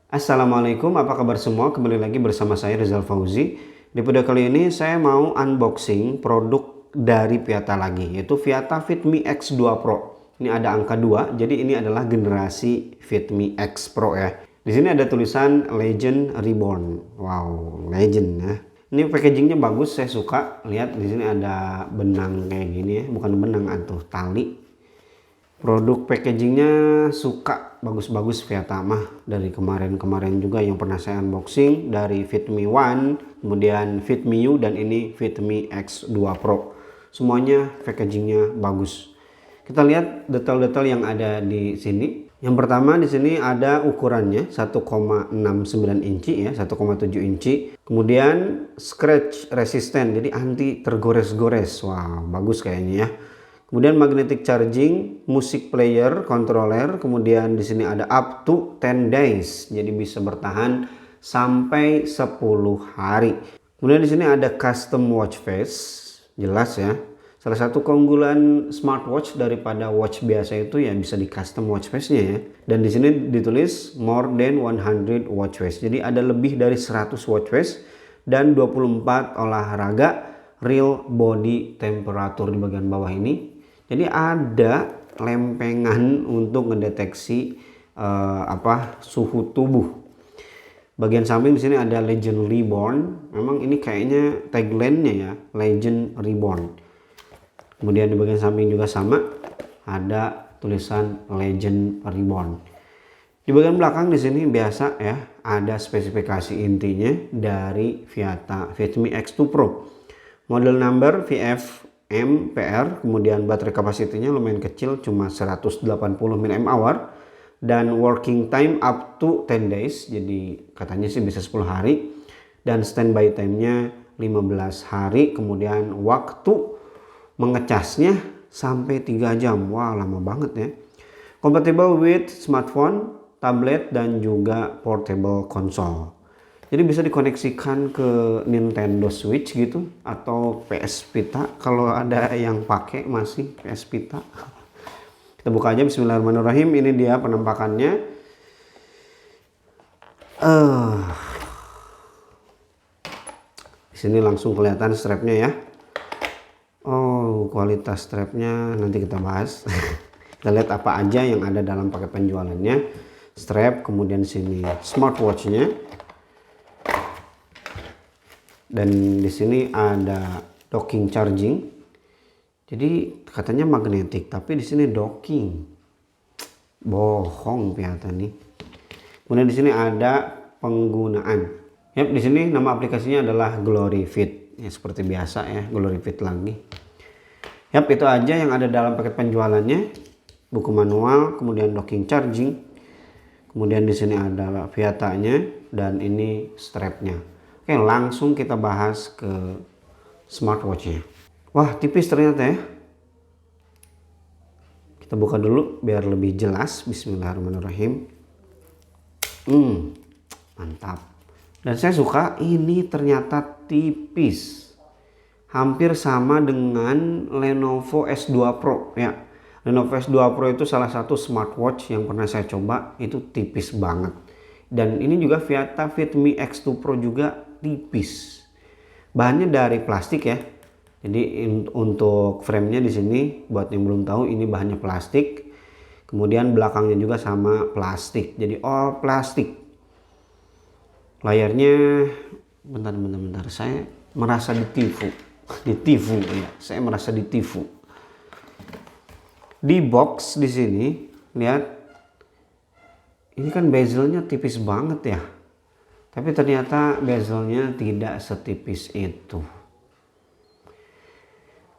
Assalamualaikum, apa kabar semua? Kembali lagi bersama saya Rizal Fauzi. Di video kali ini saya mau unboxing produk dari Viata lagi, yaitu Viata Fitme X2 Pro. Ini ada angka 2, jadi ini adalah generasi Fitme X Pro ya. Di sini ada tulisan Legend Reborn. Wow, legend ya. Ini packagingnya bagus, saya suka. Lihat di sini ada benang kayak gini ya, bukan benang atau tali. Produk packagingnya suka, bagus-bagus Viata mah. Dari kemarin-kemarin juga yang pernah saya unboxing, dari Fitme One, kemudian Fitme U, dan ini Fitme X2 Pro. Semuanya packagingnya bagus. Kita lihat detail-detail yang ada di sini. Yang pertama di sini ada ukurannya 1,69 inci ya, 1,7 inci. Kemudian scratch resistant, jadi anti tergores-gores. Wah, bagus kayaknya ya. Kemudian magnetic charging, music player, controller, kemudian di sini ada up to 10 days. Jadi bisa bertahan sampai 10 hari. Kemudian di sini ada custom watch face, jelas ya. Salah satu keunggulan smartwatch daripada watch biasa itu ya bisa di custom watch face-nya ya. Dan di sini ditulis more than 100 watch face. Jadi ada lebih dari 100 watch face dan 24 olahraga real body temperature di bagian bawah ini. Jadi ada lempengan untuk mendeteksi suhu tubuh. Bagian samping di sini ada Legend Reborn. Memang ini kayaknya tagline-nya ya, Legend Reborn. Kemudian di bagian samping juga sama, ada tulisan Legend Reborn. Di bagian belakang di sini biasa ya, ada spesifikasi intinya dari Viata Fitme X2 Pro. Model number VF MPR, kemudian baterai kapasitinya lumayan kecil, cuma 180 mAh, dan working time up to 10 days, jadi katanya sih bisa 10 hari, dan standby time-nya 15 hari, kemudian waktu mengecasnya sampai 3 jam. Wah, lama banget ya. Compatible with smartphone, tablet, dan juga portable console. Jadi bisa dikoneksikan ke Nintendo Switch gitu atau PS Vita kalau ada yang pakai masih PS Vita. Kita buka aja, bismillahirrahmanirrahim. Ini dia penampakannya. Di sini langsung kelihatan strapnya ya. Oh, kualitas strapnya nanti kita bahas. Kita lihat apa aja yang ada dalam paket penjualannya. Strap, kemudian sini smartwatch-nya. Dan di sini ada docking charging. Jadi katanya magnetik, tapi di sini docking. Bohong Viata nih. Kemudian di sini ada penggunaan. Yap, di sini nama aplikasinya adalah Glory Fit. Ya seperti biasa ya, Glory Fit lagi. Yap, itu aja yang ada dalam paket penjualannya. Buku manual, kemudian docking charging. Kemudian di sini ada Viatanya dan ini strapnya. Oke, langsung kita bahas ke smartwatch-nya. Wah, tipis ternyata ya. Kita buka dulu biar lebih jelas. Bismillahirrahmanirrahim. Mantap. Dan saya suka ini ternyata tipis. Hampir sama dengan Lenovo S2 Pro ya. Lenovo S2 Pro itu salah satu smartwatch yang pernah saya coba, itu tipis banget. Dan ini juga Viata Fitme X2 Pro juga tipis. Bahannya dari plastik ya. Jadi untuk framenya di sini buat yang belum tahu ini bahannya plastik. Kemudian belakangnya juga sama plastik. Jadi all plastik. Layarnya bentar. Saya merasa ditipu. Ditipu ya. Saya merasa ditipu. Di box di sini lihat. Ini kan bezelnya tipis banget ya. Tapi ternyata bezelnya tidak setipis itu.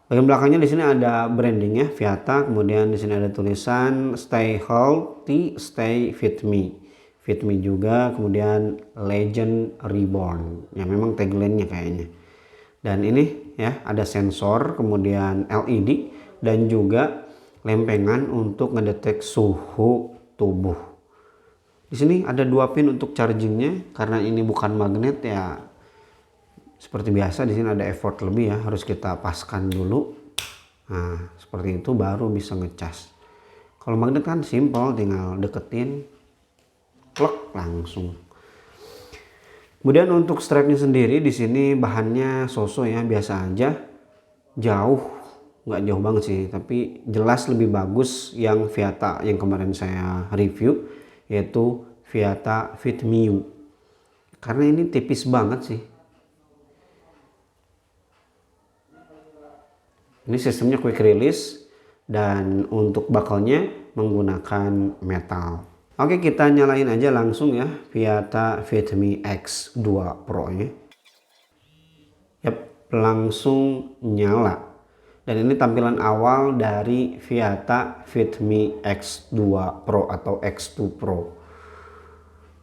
Bagian belakangnya di sini ada brandingnya Viata, kemudian di sini ada tulisan Stay Healthy, Stay Fitme. Fitme juga, kemudian Legend Reborn. Ya memang tagline-nya kayaknya. Dan ini ya ada sensor, kemudian LED dan juga lempengan untuk ngedetek suhu tubuh. Di sini ada 2 pin untuk chargingnya, karena ini bukan magnet ya. Seperti biasa di sini ada effort lebih ya, harus kita paskan dulu. Nah, seperti itu baru bisa ngecas. Kalau magnet kan simple, tinggal deketin. plek langsung. Kemudian untuk strapnya sendiri di sini bahannya so-so ya, biasa aja. Jauh, nggak jauh banget sih, tapi jelas lebih bagus yang Viata yang kemarin saya review, yaitu Viata Fit Me U. Karena ini tipis banget sih. Ini sistemnya quick release dan untuk bakalnya menggunakan metal. Oke, kita nyalain aja langsung ya Viata Fit Me X2 Pro nya. Yap, langsung nyala. Dan ini tampilan awal dari Viata Fit Me X2 Pro atau X2 Pro.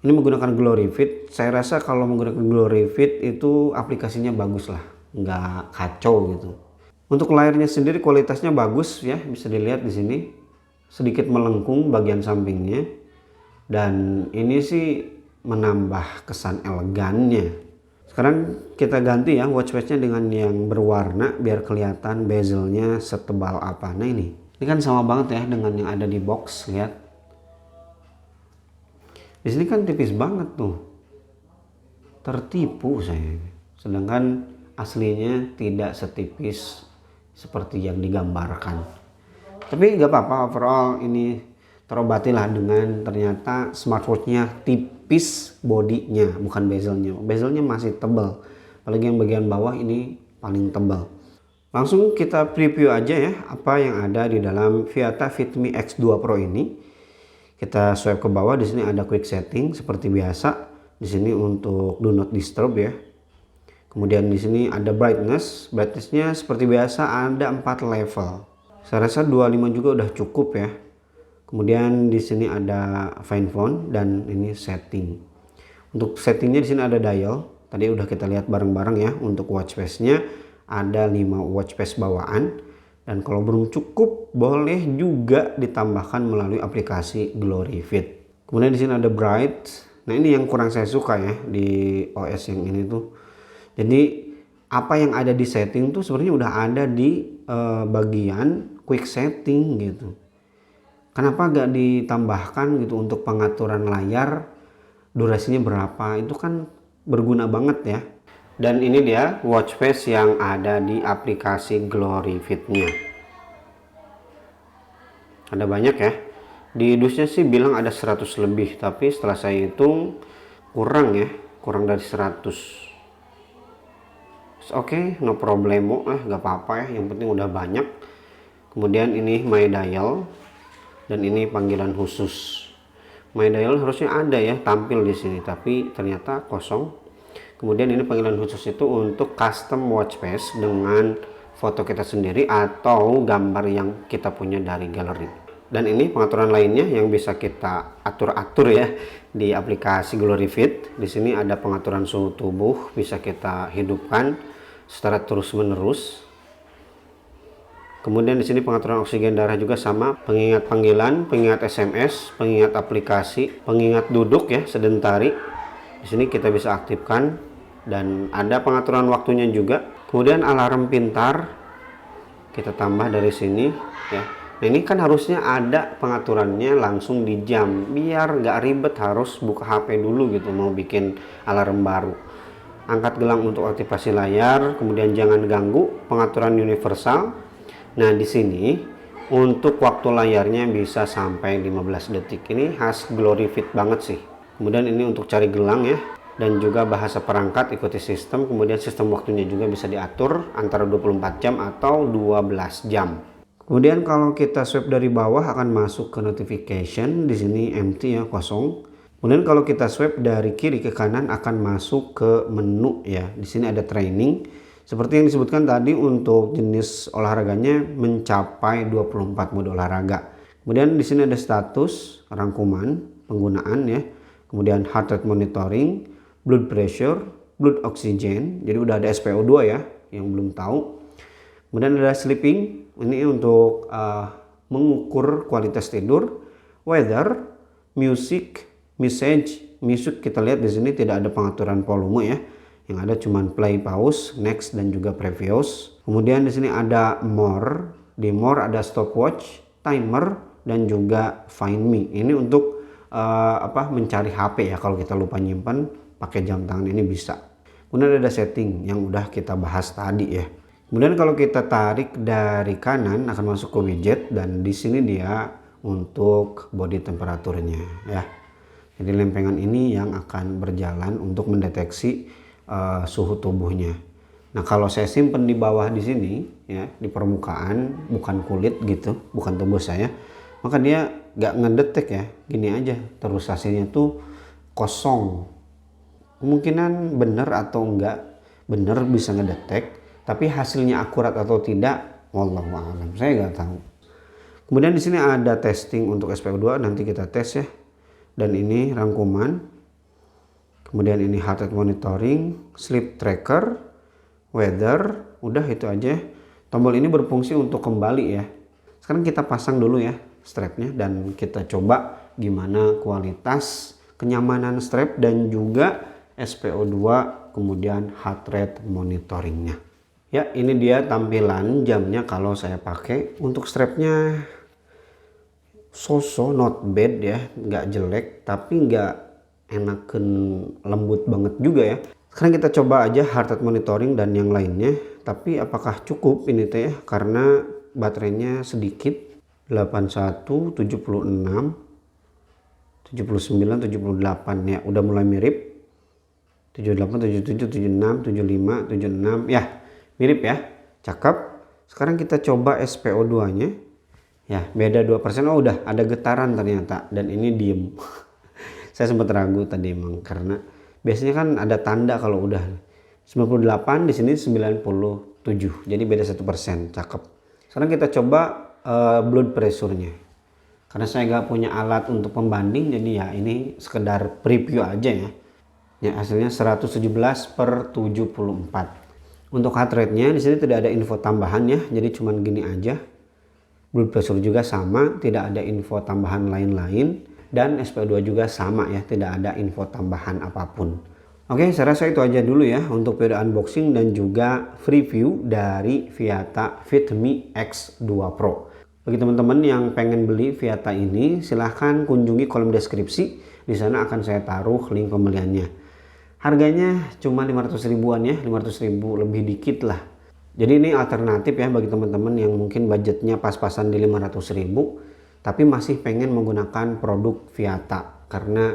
Ini menggunakan Glory Fit. Saya rasa kalau menggunakan Glory Fit itu aplikasinya bagus lah, nggak kacau gitu. Untuk layarnya sendiri kualitasnya bagus ya, bisa dilihat di sini. Sedikit melengkung bagian sampingnya. Dan ini sih menambah kesan elegannya. Sekarang kita ganti ya watch face-nya dengan yang berwarna biar kelihatan bezelnya setebal apa. Nah ini kan sama banget ya dengan yang ada di box, lihat. Di sini kan tipis banget tuh. Tertipu saya. Sedangkan aslinya tidak setipis seperti yang digambarkan. Tapi nggak apa-apa, overall ini terobatilah dengan ternyata smartwatch-nya tipis bodinya, bukan bezelnya. Bezelnya masih tebal, apalagi yang bagian bawah ini paling tebal. Langsung kita preview aja ya apa yang ada di dalam Viata Fit Me X2 Pro ini. Kita swipe ke bawah, di sini ada quick setting seperti biasa. Di sini untuk do not disturb ya. Kemudian di sini ada brightness. Brightness-nya seperti biasa ada 4 level. Saya rasa 25 juga udah cukup ya. Kemudian di sini ada find phone dan ini setting. Untuk settingnya di sini ada dial. Tadi udah kita lihat bareng-bareng ya. Untuk watch face-nya ada 5 watch face bawaan. Dan kalau belum cukup boleh juga ditambahkan melalui aplikasi Glory Fit. Kemudian di sini ada bright. Nah ini yang kurang saya suka ya di OS yang ini tuh. Jadi apa yang ada di setting tuh sebenarnya udah ada di bagian quick setting gitu. Kenapa gak ditambahkan gitu untuk pengaturan layar, durasinya berapa, itu kan berguna banget ya. Dan ini dia watch face yang ada di aplikasi Glory Fit-nya. Ada banyak ya. Di dusnya sih bilang ada 100 lebih, tapi setelah saya hitung kurang ya, kurang dari 100. Oke, no problemo lah, gak apa-apa ya, yang penting udah banyak. Kemudian ini my dial. Dan ini panggilan khusus. My dial harusnya ada ya tampil di sini, tapi ternyata kosong. Kemudian ini panggilan khusus itu untuk custom watch face dengan foto kita sendiri atau gambar yang kita punya dari galeri. Dan ini pengaturan lainnya yang bisa kita atur-atur ya di aplikasi Glory Fit. Di sini ada pengaturan suhu tubuh, bisa kita hidupkan secara terus-menerus. Kemudian di sini pengaturan oksigen darah juga sama, pengingat panggilan, pengingat SMS, pengingat aplikasi, pengingat duduk ya, sedentari. Di sini kita bisa aktifkan dan ada pengaturan waktunya juga. Kemudian alarm pintar kita tambah dari sini ya. Nah ini kan harusnya ada pengaturannya langsung di jam, biar nggak ribet harus buka HP dulu gitu mau bikin alarm baru. Angkat gelang untuk aktivasi layar, kemudian jangan ganggu, pengaturan universal. Nah di sini untuk waktu layarnya bisa sampai 15 detik. Ini khas Glory Fit banget sih. Kemudian ini untuk cari gelang ya. Dan juga bahasa perangkat ikuti sistem. Kemudian sistem waktunya juga bisa diatur antara 24 jam atau 12 jam. Kemudian kalau kita swipe dari bawah akan masuk ke notification. Di sini empty ya, kosong. Kemudian kalau kita swipe dari kiri ke kanan akan masuk ke menu ya. Di sini ada training. Seperti yang disebutkan tadi untuk jenis olahraganya mencapai 24 mode olahraga. Kemudian di sini ada status, rangkuman, penggunaan ya. Kemudian heart rate monitoring, blood pressure, blood oxygen. Jadi udah ada SpO2 ya, yang belum tahu. Kemudian ada sleeping, ini untuk mengukur kualitas tidur, weather, music, message. Music kita lihat di sini tidak ada pengaturan volume ya. Yang ada cuman play, pause, next dan juga previous. Kemudian di sini ada more. Di more ada stopwatch, timer dan juga find me. Ini untuk mencari HP ya, kalau kita lupa nyimpan pakai jam tangan ini bisa. Kemudian ada setting yang udah kita bahas tadi ya. Kemudian kalau kita tarik dari kanan akan masuk ke widget, dan di sini dia untuk body temperaturnya ya. Jadi lempengan ini yang akan berjalan untuk mendeteksi suhu tubuhnya. Nah, kalau saya simpen di bawah di sini ya, di permukaan, bukan kulit gitu, bukan tubuh saya, maka dia nggak ngedetek ya, gini aja terus hasilnya tuh kosong. Kemungkinan bener atau enggak bener bisa ngedetek, tapi hasilnya akurat atau tidak, wallahu a'lam, saya nggak tahu. Kemudian di sini ada testing untuk SPO2, nanti kita tes ya. Dan ini rangkuman. Kemudian ini heart rate monitoring, sleep tracker, weather, udah itu aja. Tombol ini berfungsi untuk kembali ya. Sekarang kita pasang dulu ya strapnya, dan kita coba gimana kualitas kenyamanan strap dan juga SPO2 kemudian heart rate monitoringnya. Ya, ini dia tampilan jamnya kalau saya pakai. Untuk strapnya so-so not bad ya, nggak jelek tapi nggak enakan lembut banget juga ya. Sekarang kita coba aja heart rate monitoring dan yang lainnya, tapi apakah cukup ini teh ya, karena baterainya sedikit. 81, 76, 79, 78 ya, udah mulai mirip. 78, 77, 76, 75, 76 ya, mirip ya, cakep. Sekarang kita coba SPO2 nya ya, beda 2%. Oh, udah ada getaran ternyata, dan ini diem. Saya sempat ragu tadi emang, karena biasanya kan ada tanda kalau udah 98, di sini 97, jadi beda 1%, cakep. Sekarang kita coba blood pressure-nya. Karena saya nggak punya alat untuk pembanding, jadi ya ini sekedar preview aja ya. Ya, hasilnya 117/74. Untuk heart rate-nya di sini tidak ada info tambahan ya, jadi cuman gini aja. Blood pressure juga sama, tidak ada info tambahan lain-lain, dan SPO2 juga sama ya, tidak ada info tambahan apapun. Oke, saya rasa itu aja dulu ya untuk video unboxing dan juga review dari Viata Fit-Me X2 Pro. Bagi teman-teman yang pengen beli Viata ini, silahkan kunjungi kolom deskripsi. Di sana akan saya taruh link pembeliannya. Harganya cuma 500 ribuan ya, 500 ribu lebih dikit lah. Jadi ini alternatif ya bagi teman-teman yang mungkin budgetnya pas-pasan di 500 ribu, tapi masih pengen menggunakan produk Viata karena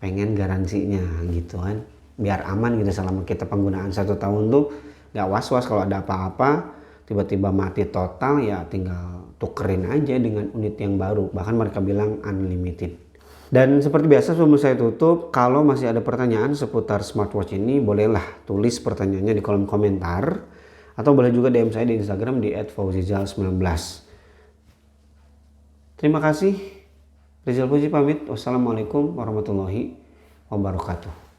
pengen garansinya gitu kan, biar aman gitu selama kita penggunaan 1 tahun tuh gak was-was kalau ada apa-apa tiba-tiba mati total, ya tinggal tukerin aja dengan unit yang baru, bahkan mereka bilang unlimited. Dan seperti biasa sebelum saya tutup, kalau masih ada pertanyaan seputar smartwatch ini, bolehlah tulis pertanyaannya di kolom komentar, atau boleh juga DM saya di Instagram di @fauzizal19. Terima kasih. Rizal Fauzi pamit. Wassalamualaikum warahmatullahi wabarakatuh.